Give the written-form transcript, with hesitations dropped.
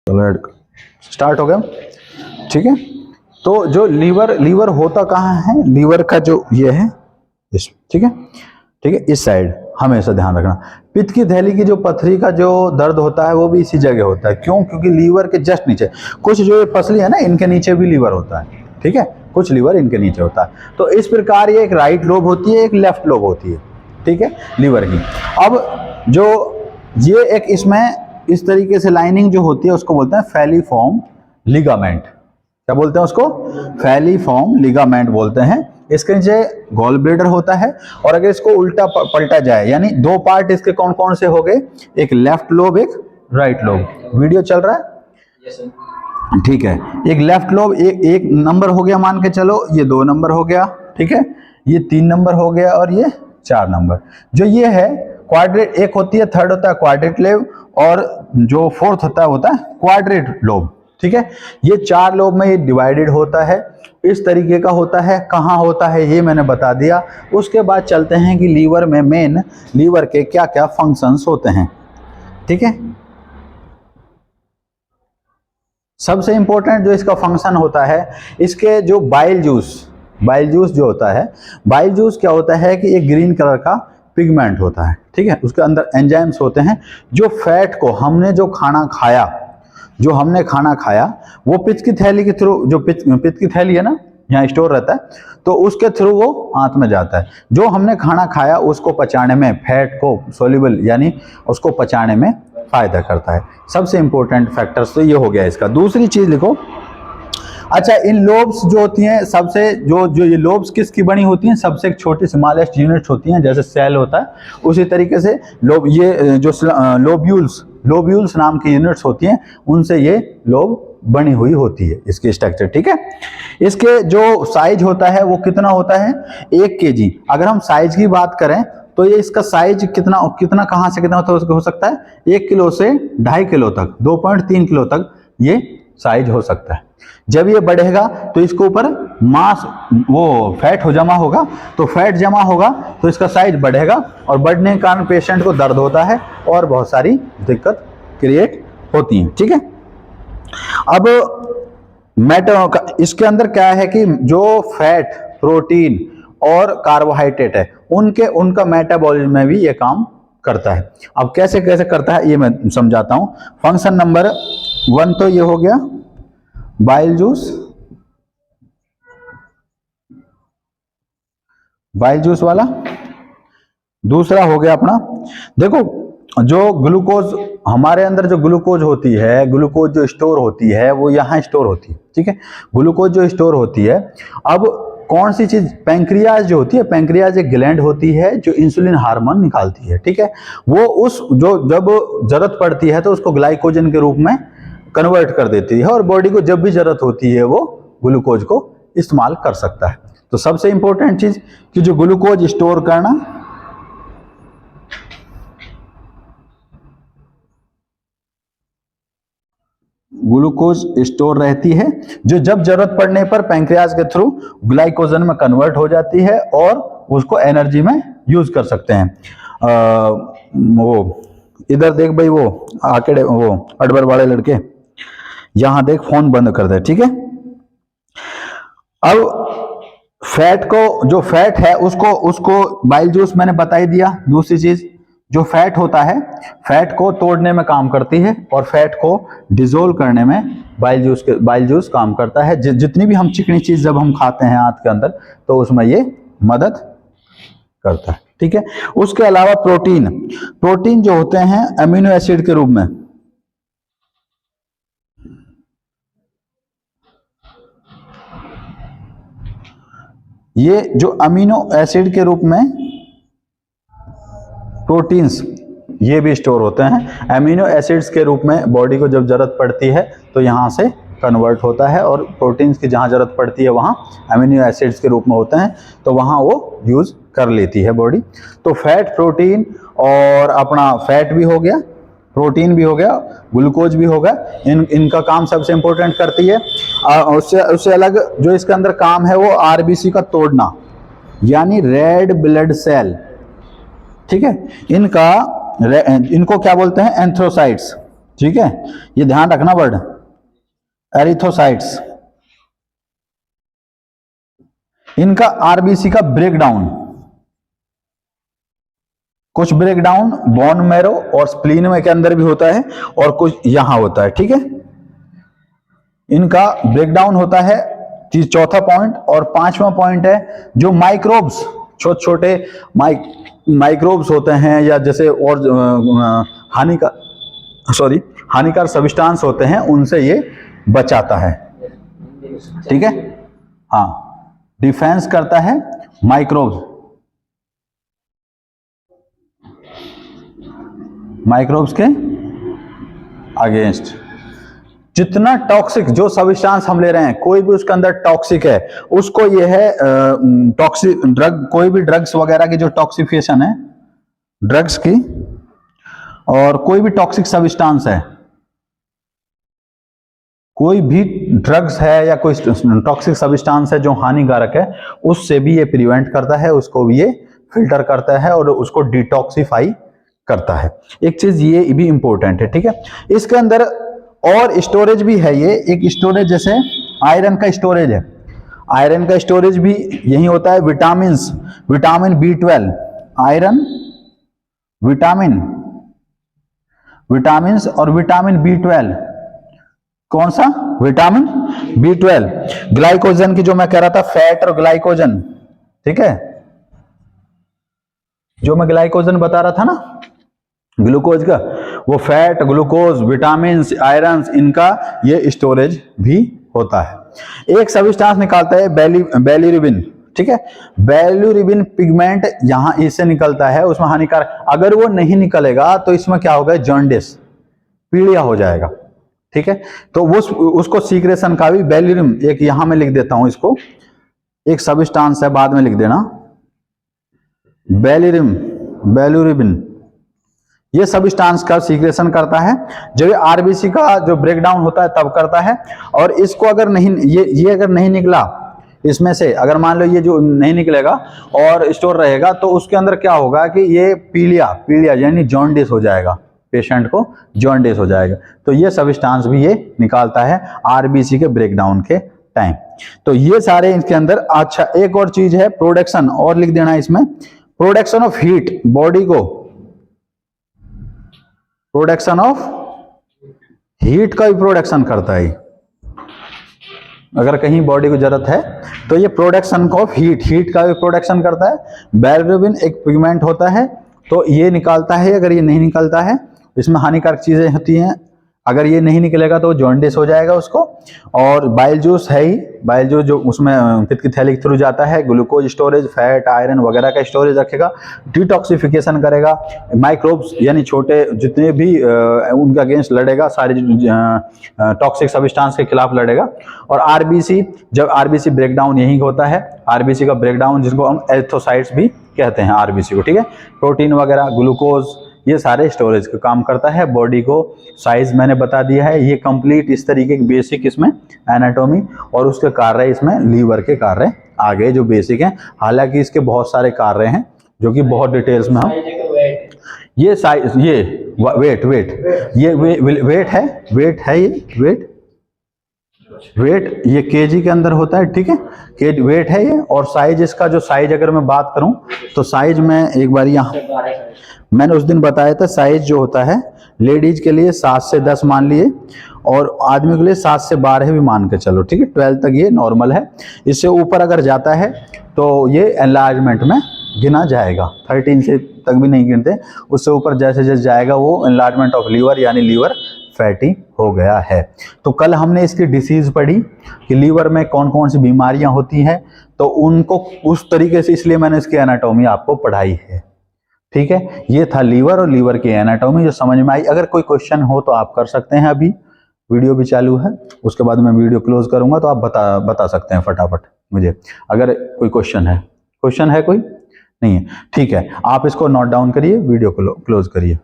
Start हो गया। ठीक है, तो जो लीवर होता कहाँ है, लीवर का जो ये है इस, ठीक है, ठीक है, इस साइड हमेशा ध्यान रखना। पित्त की थैली की जो पथरी का जो दर्द होता है वो भी इसी जगह होता है। क्यों? क्योंकि लीवर के जस्ट नीचे, कुछ जो पसली है ना इनके नीचे भी लीवर होता है। ठीक है, कुछ लीवर इनके नीचे होता है। तो इस प्रकार ये एक राइट लोब होती है, एक लेफ्ट लोब होती है। ठीक है, लीवर की। अब जो ये एक इसमें इस तरीके से लाइनिंग जो होती है उसको बोलते हैं फैलीफॉर्म लिगामेंट। क्या बोलते हैं उसको? फैलीफॉर्म लिगामेंट बोलते हैं। इसके नीचे गॉल ब्लैडर होता है। और अगर इसको उल्टा पलटा जाए, यानी दो पार्ट इसके कौन कौन से हो गए, एक लेफ्ट लोब एक राइट लोब। वीडियो चल रहा है? Yes sir. ठीक है, एक लेफ्ट लोब एक नंबर हो गया, मान के चलो ये 2 नंबर हो गया। ठीक है, ये 3 नंबर हो गया और ये 4 नंबर। जो ये है क्वाड्रेट, एक होती है थर्ड होता है क्वाड्रेट लोब, और जो फोर्थ होता है क्वाड्रेट लोब। ठीक है, ये 4 लोब में ये डिवाइडेड होता है, इस तरीके का होता है। कहाँ होता है ये मैंने बता दिया। उसके बाद चलते हैं कि लीवर में मेन लीवर के क्या क्या फंक्शंस होते हैं। ठीक है, सबसे इंपॉर्टेंट जो इसका फंक्शन होता है, इसके जो बाइल जूस जो होता है, बाइल जूस क्या होता है कि एक ग्रीन कलर का पिगमेंट होता है। ठीक है, उसके अंदर एंजाइम्स होते हैं जो फैट को, हमने जो खाना खाया वो पित्त की थैली के थ्रू, जो पित्त की थैली है ना यहाँ स्टोर रहता है, तो उसके थ्रू वो आंत में जाता है। जो हमने खाना खाया उसको पचाने में, फैट को सोल्यूबल यानी उसको पचाने में फायदा करता है। सबसे इंपॉर्टेंट फैक्टर्स तो ये हो गया इसका। दूसरी चीज लिखो, अच्छा इन लोब्स जो होती हैं, सबसे जो ये लोब्स किसकी बनी होती हैं, सबसे एक छोटी स्मॉलेस्ट यूनिट्स होती हैं, जैसे सेल होता है उसी तरीके से लोब, ये जो लोब्यूल्स नाम की यूनिट्स होती हैं, उनसे ये लोब बनी हुई होती है, इसकी स्ट्रक्चर। ठीक है, इसके जो साइज होता है वो कितना होता है, 1 kg। अगर हम साइज की बात करें तो ये इसका साइज कितना कहाँ से कितना हो सकता है, 1 किलो से 2.5 किलो तक, 2.3 किलो तक ये साइज हो सकता है। जब ये बढ़ेगा तो इसके ऊपर मास, वो फैट हो जमा होगा, तो फैट जमा होगा तो इसका साइज बढ़ेगा, और बढ़ने के कारण पेशेंट को दर्द होता है और बहुत सारी दिक्कत क्रिएट होती है। ठीक है, अब इसके अंदर क्या है कि जो फैट, प्रोटीन और कार्बोहाइड्रेट है उनका मेटाबॉलिज्म में भी ये काम करता है। अब कैसे कैसे करता है ये मैं समझाता हूं। फंक्शन नंबर 1 तो ये हो गया बाइल जूस वाला। दूसरा हो गया अपना, देखो जो ग्लूकोज हमारे अंदर, जो ग्लूकोज होती है, ग्लूकोज जो स्टोर होती है वो यहाँ स्टोर होती है। ठीक है, ग्लूकोज जो स्टोर होती है, अब कौन सी चीज, पैंक्रियाज जो होती है, पैंक्रियाज एक ग्लैंड होती है जो इंसुलिन हार्मोन निकालती है। ठीक है, वो उस जो जब जरूरत पड़ती है तो उसको ग्लाइकोजन के रूप में कन्वर्ट कर देती है, और बॉडी को जब भी जरूरत होती है वो ग्लूकोज को इस्तेमाल कर सकता है। तो सबसे इंपॉर्टेंट चीज कि जो ग्लूकोज स्टोर करना, ग्लूकोज स्टोर रहती है जो जब जरूरत पड़ने पर पैंक्रियाज के थ्रू ग्लाइकोजन में कन्वर्ट हो जाती है और उसको एनर्जी में यूज कर सकते हैं। वो इधर देख भाई, वो आकेड़े, वो अडबर वाले लड़के, यहां देख, फोन बंद कर दे। ठीक है, अब फैट को, जो फैट है उसको बाइल जूस मैंने बता ही दिया। दूसरी चीज, जो फैट होता है, फैट को तोड़ने में काम करती है, और फैट को डिसोल्व करने में बाइल जूस काम करता है। जितनी भी हम चिकनी चीज जब हम खाते हैं आंत के अंदर, तो उसमें ये मदद करता है। ठीक है, उसके अलावा प्रोटीन जो होते हैं अमीनो एसिड के रूप में, ये जो अमीनो एसिड के रूप में प्रोटीन्स ये भी स्टोर होते हैं। अमीनो एसिड्स के रूप में बॉडी को जब जरूरत पड़ती है तो यहाँ से कन्वर्ट होता है, और प्रोटीन्स की जहाँ जरूरत पड़ती है वहाँ अमीनो एसिड्स के रूप में होते हैं, तो वहाँ वो यूज कर लेती है बॉडी। तो फैट, प्रोटीन और अपना फैट भी हो गया, प्रोटीन भी हो गया, ग्लूकोज भी होगा, इनका काम सबसे इंपॉर्टेंट करती है। उससे अलग जो इसके अंदर काम है वो आरबीसी का तोड़ना, यानी रेड ब्लड सेल। ठीक है, इनको क्या बोलते हैं, एंथ्रोसाइट्स। ठीक है, ये ध्यान रखना वर्ड एरिथ्रोसाइट्स। इनका आरबीसी का ब्रेकडाउन, कुछ ब्रेकडाउन बोन मैरो और स्प्लीन में के अंदर भी होता है और कुछ यहां होता है, ठीक है। इनका ब्रेकडाउन होता है, चौथा पॉइंट। और पांचवा पॉइंट है जो माइक्रोब्स, छोटे छोटे माइक्रोब्स होते हैं या जैसे और हानिकारक सब्सटेंस होते हैं, उनसे ये बचाता है, ठीक है। हाँ, डिफेंस करता है माइक्रोब्स के अगेंस्ट। जितना टॉक्सिक जो सब्सटेंस हम ले रहे हैं, कोई भी उसके अंदर टॉक्सिक है, उसको ये है टॉक्सिक ड्रग, कोई भी ड्रग्स वगैरह की जो टॉक्सिफिकेशन है ड्रग्स की, और कोई भी टॉक्सिक सब्सटेंस है, कोई भी ड्रग्स है या कोई टॉक्सिक सब्सटेंस है जो हानिकारक है, उससे भी ये प्रिवेंट करता है, उसको भी ये फिल्टर करता है और उसको डिटॉक्सिफाई करता है। एक चीज ये भी इंपॉर्टेंट है, ठीक है। इसके अंदर और स्टोरेज भी है, ये एक स्टोरेज, जैसे आयरन का स्टोरेज है, आयरन का स्टोरेज भी यही होता है। विटामिन B12, आयरन, विटामिन और विटामिन B12, कौन सा? Vitamin B12। ग्लाइकोजन की जो मैं कह रहा था, फैट और ग्लाइकोजन, ठीक है, जो मैं ग्लाइकोजन बता रहा था ना ग्लूकोज का, वो फैट, ग्लूकोज, विटामिन, आयरन, इनका ये स्टोरेज भी होता है। एक सब्सटेंस निकालता है बिलिरुबिन, ठीक है। बिलिरुबिन पिगमेंट यहां इससे निकलता है, उसमें हानिकारक, अगर वो नहीं निकलेगा तो इसमें क्या होगा? जॉन्डिस, पीलिया हो जाएगा, ठीक है। तो वो उसको सीक्रेशन का भी बिलिरुबिन, एक यहां मैं लिख देता हूं इसको, एक सब्सटेंस है, बाद में लिख देना, बिलिरुबिन, ये सब्सटेंस का सीक्रेशन करता है। जब आरबीसी का जो ब्रेकडाउन होता है तब करता है। और इसको अगर नहीं, ये अगर नहीं निकला इसमें से, अगर मान लो ये जो नहीं निकलेगा और स्टोर रहेगा, तो उसके अंदर क्या होगा कि ये पीलिया यानी जॉन्डिस हो जाएगा, पेशेंट को जॉन्डिस हो जाएगा। तो ये सब्सटेंस भी ये निकालता है आरबीसी के ब्रेकडाउन के टाइम। तो ये सारे इसके अंदर। अच्छा, एक और चीज है प्रोडक्शन, और लिख देना इसमें, प्रोडक्शन ऑफ हीट, बॉडी को प्रोडक्शन ऑफ हीट का भी प्रोडक्शन करता है। अगर कहीं बॉडी को जरूरत है तो ये प्रोडक्शन ऑफ हीट का भी प्रोडक्शन करता है। बिलिरुबिन एक पिगमेंट होता है, तो ये निकालता है। अगर ये नहीं निकलता है, इसमें हानिकारक चीजें होती हैं, अगर ये नहीं निकलेगा तो जॉन्डिस हो जाएगा उसको। और बाइल जूस है ही, बाइल जूस जो उसमें पित्त की थैली के थ्रू जाता है, ग्लूकोज स्टोरेज, फैट, आयरन वगैरह का स्टोरेज रखेगा, डिटॉक्सिफिकेशन करेगा, माइक्रोब्स यानी छोटे जितने भी उनके अगेंस्ट लड़ेगा, सारे टॉक्सिक सब्सटेंस के खिलाफ लड़ेगा। और आरबीसी, जब आरबीसी ब्रेकडाउन यही होता है, आरबीसी का ब्रेकडाउन जिसको हम एरिथ्रोसाइट्स भी कहते हैं आरबीसी को, ठीक है। प्रोटीन वगैरह, ग्लूकोज, ये सारे स्टोरेज का काम करता है। बॉडी को साइज मैंने बता दिया है, ये कंप्लीट इस तरीके की बेसिक इसमें एनाटॉमी, और उसके कार्य इसमें लीवर के कार्य आ गए जो बेसिक हैं। हालांकि इसके बहुत सारे कार्य हैं जो कि बहुत डिटेल्स में हम, ये साइज, ये वेट, ये वेट है, ये वेट ये केजी के अंदर होता है, ठीक है, केजी वेट है ये। और साइज, इसका जो साइज अगर मैं बात करूं तो साइज में एक बार यहाँ मैंने उस दिन बताया था, साइज जो होता है लेडीज के लिए 7 से 10 मान लिए, और आदमी के लिए 7 से 12 भी मान के चलो, ठीक है। 12 तक ये नॉर्मल है। इससे ऊपर अगर जाता है तो ये एनलार्जमेंट में गिना जाएगा, 13 से तक भी नहीं गिनते, उससे ऊपर जैसे जैसे जाएगा वो एनलार्जमेंट ऑफ लीवर यानी लीवर फैटी हो गया है। तो कल हमने इसकी डिसीज पढ़ी कि लीवर में कौन कौन सी बीमारियां होती हैं, तो उनको उस तरीके से, इसलिए मैंने इसकी एनाटॉमी आपको पढ़ाई है, ठीक है। ये था लीवर और लीवर की एनाटॉमी जो समझ में आई। अगर कोई क्वेश्चन हो तो आप कर सकते हैं, अभी वीडियो भी चालू है, उसके बाद मैं वीडियो क्लोज करूंगा तो आप बता सकते हैं फटाफट मुझे, अगर कोई क्वेश्चन है। कोई नहीं है, ठीक है, आप इसको नोट डाउन करिए, वीडियो को क्लोज करिए।